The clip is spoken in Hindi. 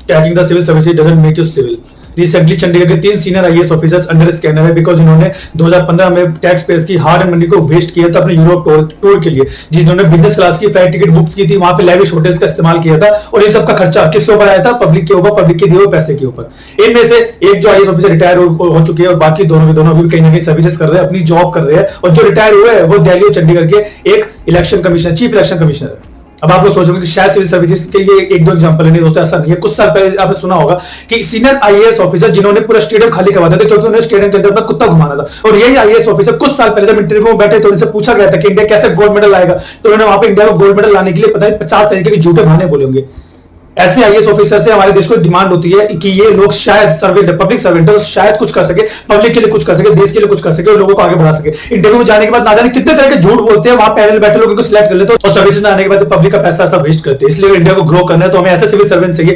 Cracking the civil services doesn't make you civil. Recently Chandigarh के 3 senior IAS officers under scanner है बिकॉज इन्होंने 2015 में टैक्स पेयर्स की हार्ड एंड मनी को वेस्ट किया था अपने यूरोप टूर के लिए, जिन्होंने बिजनेस क्लास की फ्लाइट टिकट बुक की थी, वहां पे लैविश होटल्स का इस्तेमाल किया था और इन सबका खर्चा किसके ऊपर आया था? पब्लिक के ऊपर, पब्लिक के दिए हुए पैसे के ऊपर। इनमें से एक जो आईएएस ऑफिसर रिटायर हो चुके हैं और बाकी दोनों के दोनों अभी कहीं ना कहीं सर्विसेज कर रहे हैं, अपनी जॉब कर रहे हैं, और जो रिटायर हुए हैं वो दिल्ली और चंडीगढ़ के एक election commissioner, chief election commissioner है। अब आप लोग सोचोगे कि शायद सिविल सर्विसेज के ये एक दो एग्जांपल है, नहीं दोस्तों ऐसा नहीं है। कुछ साल पहले आपने सुना होगा कि सीनियर आईएएस ऑफिसर जिन्होंने पूरा स्टेडियम खाली करवा दिया था क्योंकि उन्हें स्टेडियम के अंदर अपना कुत्ता घुमाना था, और यही आईएएस ऑफिसर कुछ साल पहले जब इंटरव्यू में बैठे तो उनसे पूछा गया था कि इंडिया कैसे गोल्ड मेडल लाएगा, तो उन्होंने वहां पे इंडिया को गोल्ड मेडल लाने के लिए पता नहीं 50 तरीके के झूठे बहाने बोले होंगे। ऐसे आईएएस ऑफिसर से हमारे देश को डिमांड होती है कि ये लोग शायद सर्वेंट, पब्लिक सर्वेंट है, शायद कुछ कर सके, पब्लिक के लिए कुछ कर सके, देश के लिए कुछ कर सके और लोगों को आगे बढ़ा सके। इंटरव्यू में जाने के बाद ना जाने कितने तरह के झूठ बोलते हैं, वहां पैनल बैठे लोग इनको सिलेक्ट कर लेते हैं और सर्विसेज में आने के बाद पब्लिक का पैसा सब वेस्ट करते हैं। इसलिए इंडिया को ग्रो करना है तो हमें ऐसे सिविल सर्वेंट चाहिए